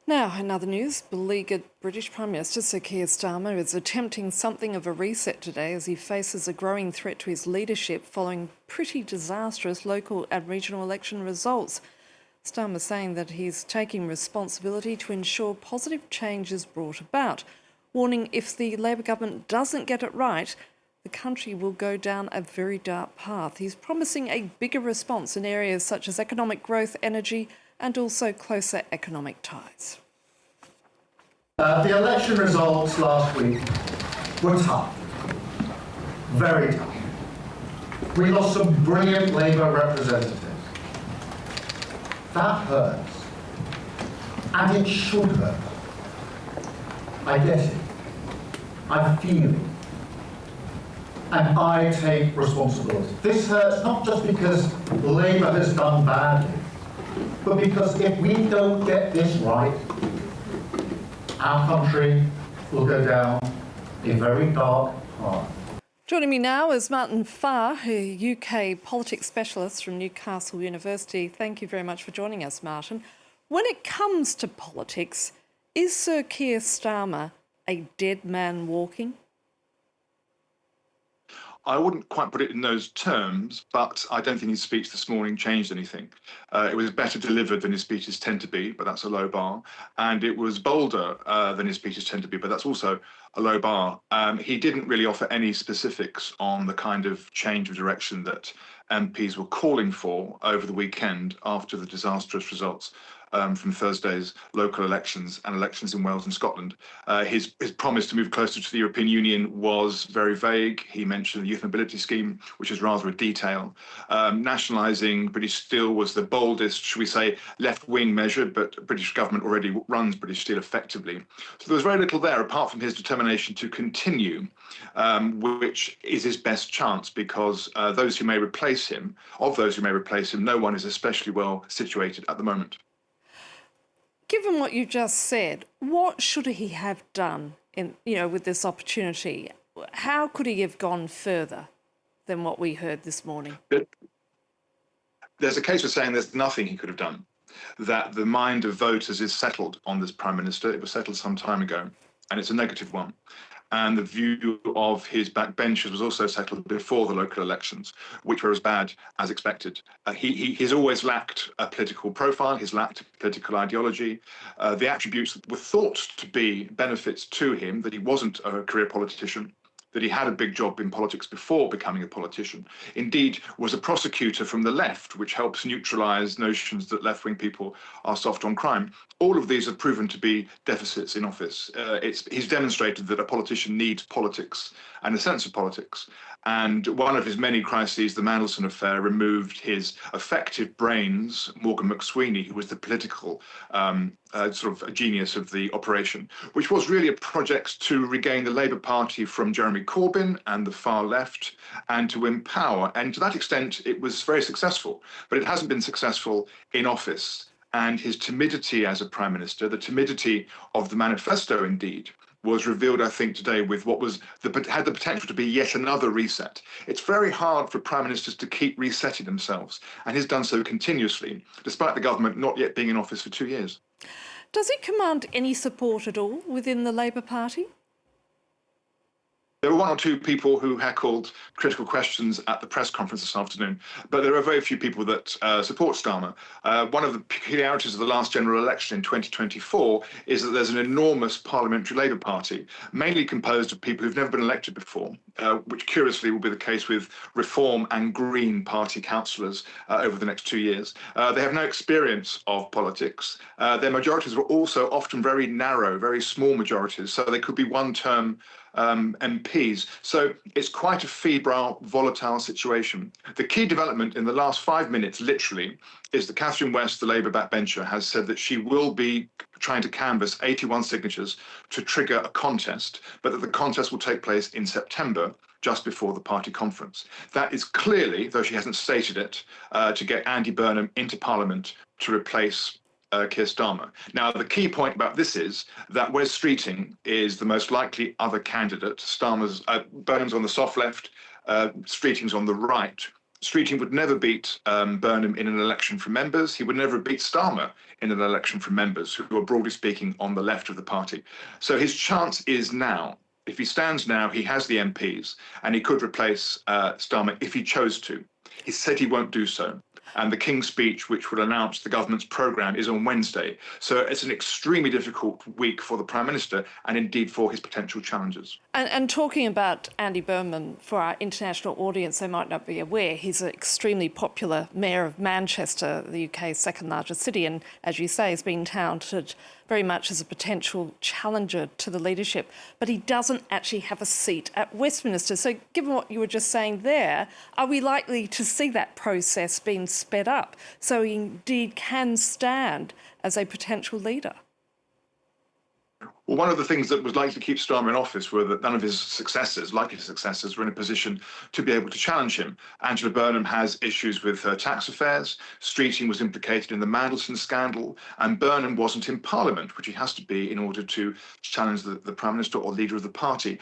Now, in other news, beleaguered British Prime Minister Sir Keir Starmer is attempting something of a reset today as he faces a growing threat to his leadership following pretty disastrous local and regional election results. Starmer saying that he's taking responsibility to ensure positive change is brought about, warning if the Labor government doesn't get it right, the country will go down a very dark path. He's promising a bigger response in areas such as economic growth, energy, and also closer economic ties. The election results last week were tough, very tough. We lost some brilliant Labour representatives. That hurts, and it should hurt. I get it, I feel it, and I take responsibility. This hurts not just because Labour has done badly, but because if we don't get this right, our country will go down a very dark path. Joining me now is Martin Farr, a UK politics specialist from Newcastle University. Thank you very much for joining us, Martin. When it comes to politics, is Sir Keir Starmer a dead man walking? I wouldn't quite put it in those terms, but I don't think his speech this morning changed anything. It was better delivered than his speeches tend to be, but that's a low bar. And it was bolder than his speeches tend to be, but that's also a low bar. He didn't really offer any specifics on the kind of change of direction that MPs were calling for over the weekend after the disastrous results from Thursday's local elections and elections in Wales and Scotland. His promise to move closer to the European Union was very vague. He mentioned the youth mobility scheme, which is rather a detail. Nationalising British Steel was the boldest, should we say, left-wing measure, but British government already runs British Steel effectively. So there was very little there apart from his determination to continue, which is his best chance because of those who may replace him, no one is especially well situated at the moment. Given what you just said, what should he have done with this opportunity? How could he have gone further than what we heard this morning? There's a case for saying there's nothing he could have done, that the mind of voters is settled on this Prime Minister. It was settled some time ago, and it's a negative one. And the view of his backbenchers was also settled before the local elections, which were as bad as expected. He's always lacked a political profile, he's lacked political ideology. The attributes that were thought to be benefits to him, that he wasn't a career politician, that he had a big job in politics before becoming a politician, indeed was a prosecutor from the left, which helps neutralise notions that left-wing people are soft on crime. All of these have proven to be deficits in office. He's demonstrated that a politician needs politics and a sense of politics. And one of his many crises, the Mandelson affair, removed his effective brains, Morgan McSweeney, who was the political sort of genius of the operation, which was really a project to regain the Labour Party from Jeremy Corbyn and the far left and to empower. And to that extent, it was very successful, but it hasn't been successful in office. And his timidity as a Prime Minister, the timidity of the manifesto, indeed, was revealed, I think, today with what had the potential to be yet another reset. It's very hard for Prime Ministers to keep resetting themselves, and he's done so continuously, despite the government not yet being in office for 2 years. Does he command any support at all within the Labour Party? There were one or two people who heckled critical questions at the press conference this afternoon, but there are very few people that support Starmer. One of the peculiarities of the last general election in 2024 is that there's an enormous parliamentary Labour Party, mainly composed of people who've never been elected before, which curiously will be the case with Reform and Green Party councillors over the next 2 years. They have no experience of politics. Their majorities were also often very narrow, very small majorities, so they could be one-term MPs. So it's quite a febrile, volatile situation. The key development in the last 5 minutes, literally, is that Catherine West, the Labour backbencher, has said that she will be trying to canvass 81 signatures to trigger a contest, but that the contest will take place in September, just before the party conference. That is clearly, though she hasn't stated it, to get Andy Burnham into Parliament to replace Keir Starmer. Now, the key point about this is that Wes Streeting is the most likely other candidate. Burnham's on the soft left, Streeting's on the right. Streeting would never beat Burnham in an election from members. He would never beat Starmer in an election from members, who are broadly speaking on the left of the party. So his chance is now. If he stands now, he has the MPs, and he could replace Starmer if he chose to. He said he won't do so. And the King's speech, which will announce the government's programme, is on Wednesday. So it's an extremely difficult week for the Prime Minister and indeed for his potential challengers. And talking about Andy Burnham, for our international audience, they might not be aware, he's an extremely popular mayor of Manchester, the UK's second largest city, and as you say, has been touted very much as a potential challenger to the leadership. But he doesn't actually have a seat at Westminster. So given what you were just saying there, are we likely to see that process being sped up so he indeed can stand as a potential leader? Well, one of the things that was likely to keep Starmer in office were that none of his successors, likely successors, were in a position to be able to challenge him. Angela Burnham has issues with her tax affairs, Streeting was implicated in the Mandelson scandal, and Burnham wasn't in Parliament, which he has to be in order to challenge the Prime Minister or leader of the party.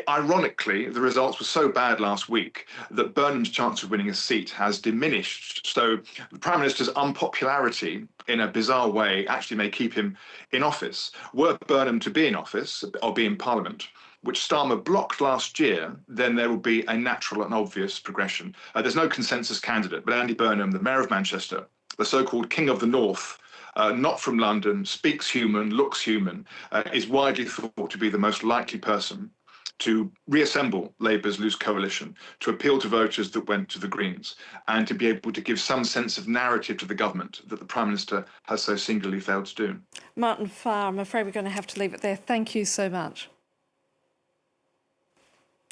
Ironically, the results were so bad last week that Burnham's chance of winning a seat has diminished. So the Prime Minister's unpopularity, in a bizarre way, actually may keep him in office. Were Burnham to be in office or be in Parliament, which Starmer blocked last year, then there will be a natural and obvious progression. There's no consensus candidate, but Andy Burnham, the Mayor of Manchester, the so-called King of the North, not from London, speaks human, looks human, is widely thought to be the most likely person to reassemble Labour's loose coalition, to appeal to voters that went to the Greens, and to be able to give some sense of narrative to the government that the Prime Minister has so singularly failed to do. Martin Farr, I'm afraid we're going to have to leave it there. Thank you so much.